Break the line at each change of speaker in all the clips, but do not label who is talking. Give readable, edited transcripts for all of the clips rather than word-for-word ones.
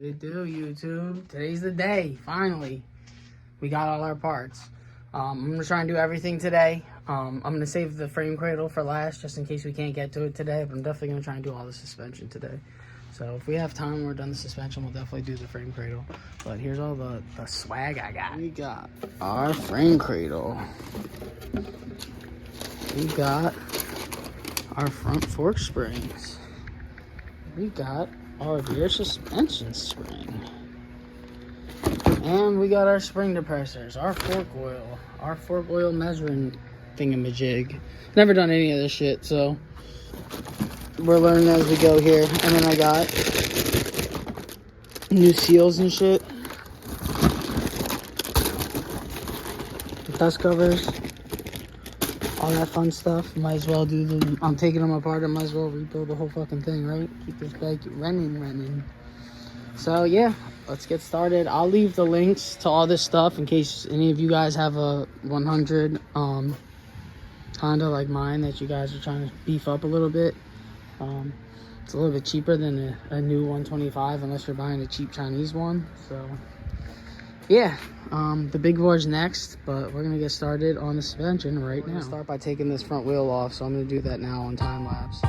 What do, YouTube? Today's the day. Finally, we got all our parts. I'm gonna try and do everything today. I'm gonna save the frame cradle for last, just in case we can't get to it today. But I'm definitely gonna try and do all the suspension today. So if we have time when we're done the suspension, we'll definitely do the frame cradle. But here's all the swag I got. We got our frame cradle. We got our front fork springs. We got our rear suspension spring. And we got our spring depressors, our fork oil measuring thingamajig. Never done any of this shit, so we're learning as we go here. And then I got new seals and shit. Dust covers. All that fun stuff. Might as well do them. I'm taking them apart. I might as well rebuild the whole fucking thing, right? Keep this bike running. So yeah, let's get started. I'll leave the links to all this stuff in case any of you guys have a 100 Honda like mine that you guys are trying to beef up a little bit. It's a little bit cheaper than a new 125 unless you're buying a cheap Chinese one. So yeah, the big board's next, but we're gonna get started on the suspension right now. We're gonna start by taking this front wheel off, so I'm gonna do that now on time lapse.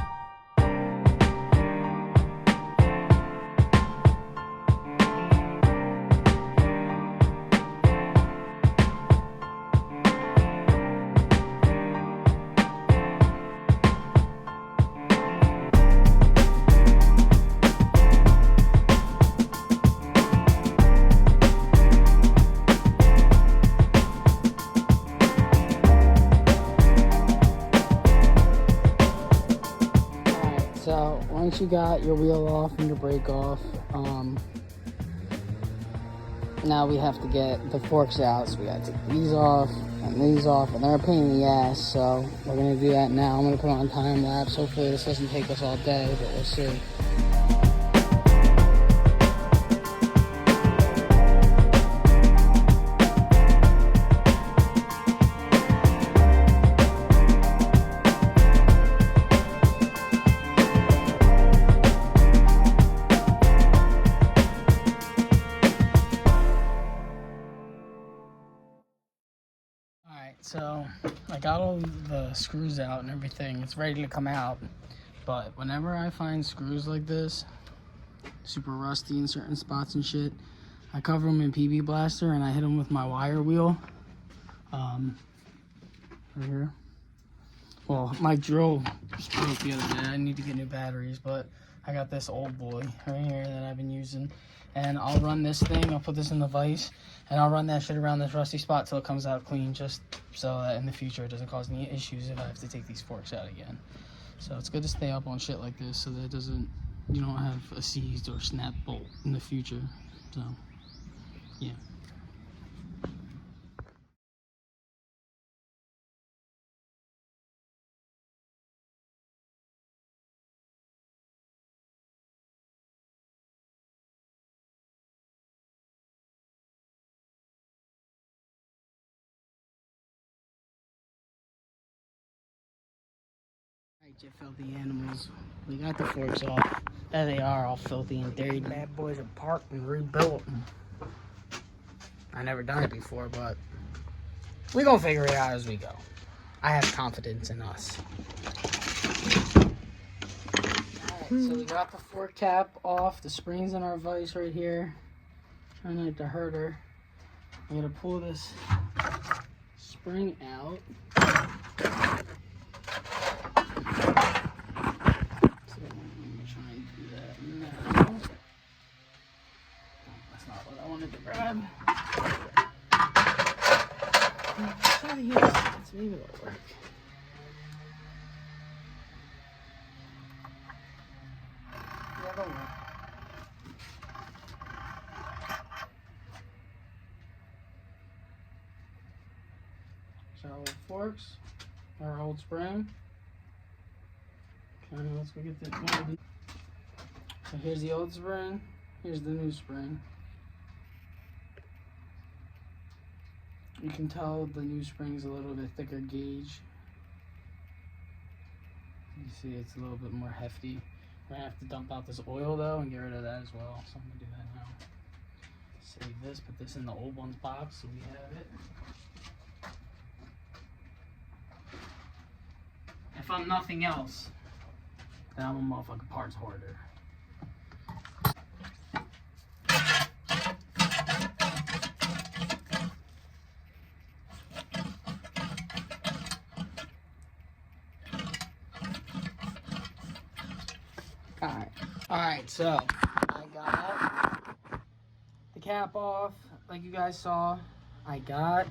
So once you got your wheel off and your brake off, now we have to get the forks out. So we gotta take these off, and they're a pain in the ass. So we're gonna do that now. I'm gonna put on time lapse. Hopefully this doesn't take us all day, but we'll see. So I got all the screws out and everything. It's ready to come out. But whenever I find screws like this, super rusty in certain spots and shit, I cover them in PB Blaster and I hit them with my wire wheel. Right here. Well, my drill was broke the other day. I need to get new batteries, but I got this old boy right here that I've been using. And I'll run this thing, I'll put this in the vise, and I'll run that shit around this rusty spot till it comes out clean, just so that in the future it doesn't cause any issues if I have to take these forks out again. So it's good to stay up on shit like this so that it doesn't, you don't have a seized or snap bolt in the future. So, yeah. Alright, you filthy animals. We got the forks off. There they are, all filthy and dirty. Bad boys apart and rebuilt. I never done it before, but we gonna figure it out as we go. I have confidence in us. Alright, so we got the fork cap off. The spring's in our vise right here. Trying not to hurt her. I'm gonna pull this spring out. Grab. Try to use this. Maybe it'll work. Yeah, it'll work. So forks, our old spring. Okay, let's go get the. So here's the old spring. Here's the new spring. You can tell the new spring's a little bit thicker gauge. You see it's a little bit more hefty. We're gonna have to dump out this oil though and get rid of that as well. So I'm gonna do that now. Save this, put this in the old one's box so we have it. If I'm nothing else, then I'm a motherfucking parts hoarder. Alright, so I got the cap off, like you guys saw. I got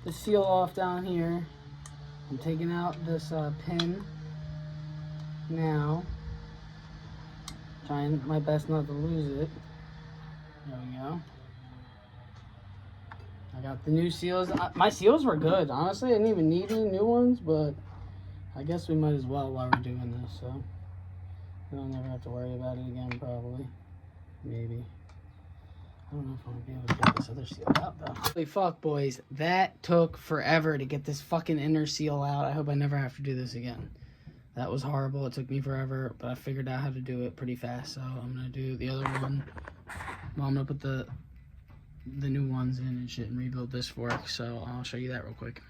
the seal off down here. I'm taking out this pin now. Trying my best not to lose it. There we go. I got the new seals. My seals were good. Honestly, I didn't even need any new ones, but I guess we might as well while we're doing this, so I'll never have to worry about it again, probably. Maybe. I don't know if I'm gonna be able to get this other seal out, though. Holy fuck, boys. That took forever to get this fucking inner seal out. I hope I never have to do this again. That was horrible. It took me forever, but I figured out how to do it pretty fast, so I'm gonna do the other one. Well, I'm gonna put the new ones in and shit and rebuild this fork, so I'll show you that real quick.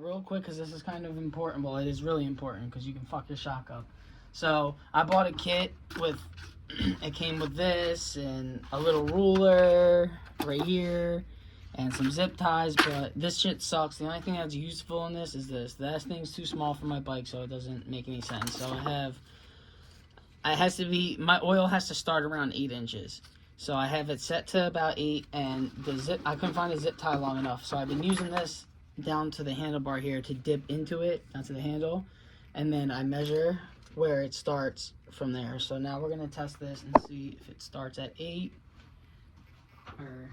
Real quick, because this is kind of important. Well, it is really important because you can fuck your shock up. So I bought a kit with it came with this and a little ruler right here and some zip ties, but this shit sucks. The only thing that's useful in this is this. That thing's too small for my bike, so it doesn't make any sense. So my oil has to start around 8 inches. So I have it set to about 8, and I couldn't find a zip tie long enough, so I've been using this down to the handlebar here to dip into it, down to the handle, and then I measure where it starts from there. So now we're gonna test this and see if it starts at 8 or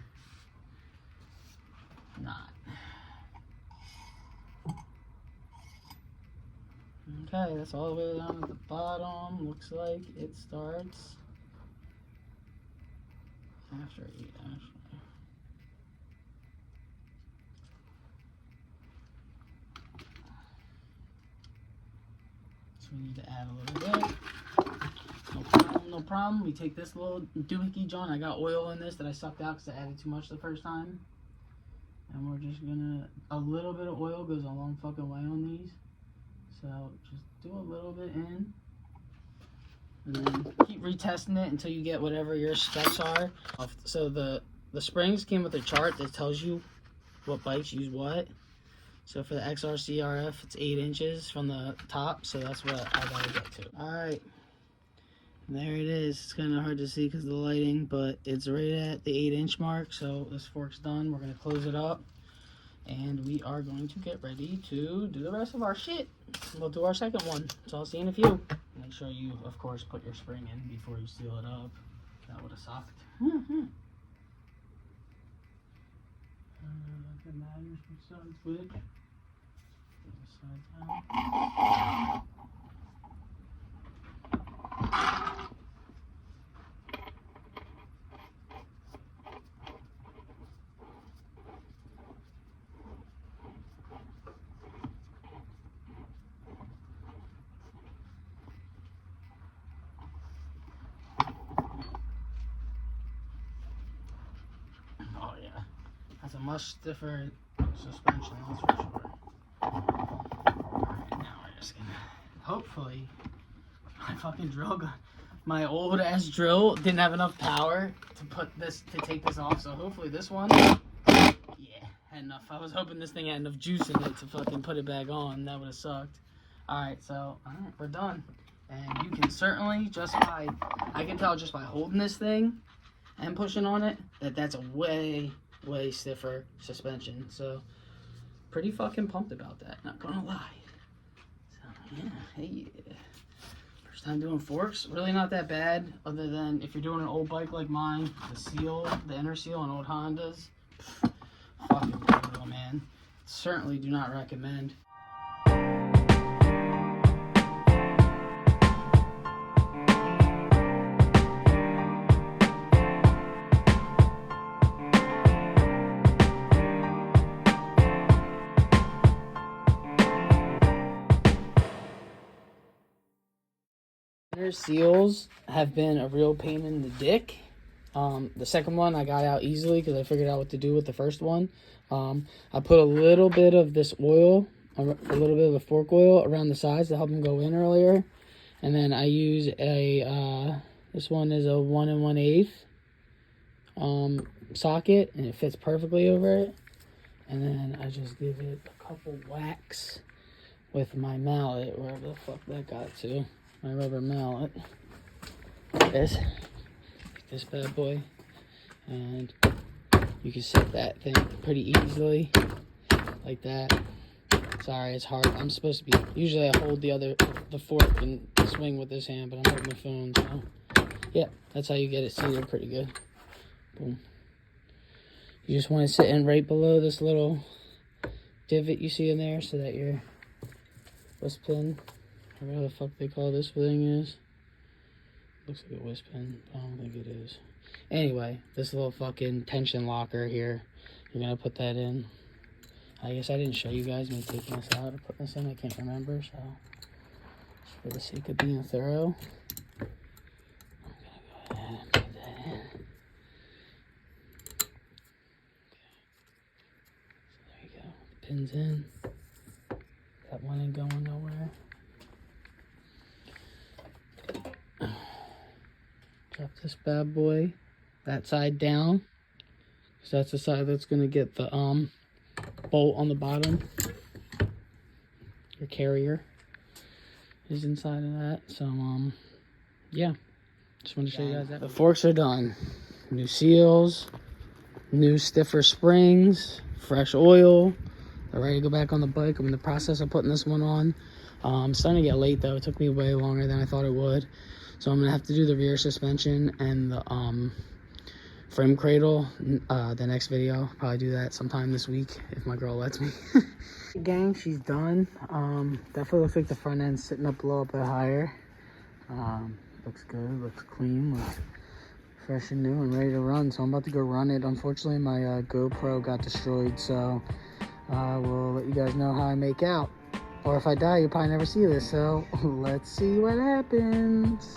not. Okay, that's all the way down at the bottom. Looks like it starts after 8, actually. We need to add a little bit. No problem. We take this little doohickey joint. I got oil in this that I sucked out because I added too much the first time. And we're just gonna, a little bit of oil goes a long fucking way on these. So just do a little bit in. And then keep retesting it until you get whatever your specs are. So the springs came with a chart that tells you what bikes use what. So for the xr100r, it's 8 inches from the top, so that's what I gotta get to. Alright, there it is. It's kind of hard to see because of the lighting, but it's right at the 8-inch mark, so this fork's done. We're gonna close it up, and we are going to get ready to do the rest of our shit. We'll do our second one, so I'll see you in a few. Make sure you, of course, put your spring in before you seal it up. That would have sucked. That matters for some switch. Oh yeah, that's a much stiffer suspension, that's for sure. Alright, now we're just gonna, hopefully, my old ass drill didn't have enough power to take this off. So hopefully this one, yeah, had enough. I was hoping this thing had enough juice in it to fucking put it back on. That would have sucked. All right, so we're done. And you can certainly I can tell just by holding this thing and pushing on it that's a way stiffer suspension. So pretty fucking pumped about that, not gonna lie. So yeah, hey, first time doing forks, really not that bad, other than if you're doing an old bike like mine, the inner seal on old Hondas, fucking brutal, man. Certainly do not recommend. Inner seals have been a real pain in the dick. The second one I got out easily because I figured out what to do with the first one. I put a little bit of this oil, a little bit of the fork oil around the sides to help them go in earlier. And then I use this one is a 1 1/8 socket, and it fits perfectly over it. And then I just give it a couple whacks with my mallet, wherever the fuck that got to. My rubber mallet. This bad boy, and you can set that thing pretty easily like that. Sorry, it's hard. I'm supposed to be, usually I hold the fork and swing with this hand, but I'm holding my phone, so yeah, that's how you get it seated pretty good. Boom. You just want to sit in right below this little divot you see in there so that your wisp pin, whatever the fuck they call this thing is. Looks like a wisp pin. I don't think it is. Anyway, this little fucking tension locker here, you're gonna put that in. I guess I didn't show you guys me taking this out or putting this in. I can't remember, so just for the sake of being thorough, I'm gonna go ahead and put that in. Okay. So there you go. The pin's in. That one ain't going nowhere. Drop this bad boy that side down, because that's the side that's going to get the bolt on the bottom. Your carrier is inside of that. So yeah, just want to show you guys that. The forks are done. New seals, new stiffer springs, fresh oil. They're ready to go back on the bike. I'm in the process of putting this one on. I'm starting to get late though. It took me way longer than I thought it would. So I'm gonna have to do the rear suspension and the frame cradle the next video. Probably do that sometime this week if my girl lets me. Gang, she's done. Definitely looks like the front end's sitting up a little bit higher. Looks good, looks clean, looks fresh and new and ready to run. So I'm about to go run it. Unfortunately, my GoPro got destroyed, so we'll let you guys know how I make out. Or if I die, you'll probably never see this, so let's see what happens.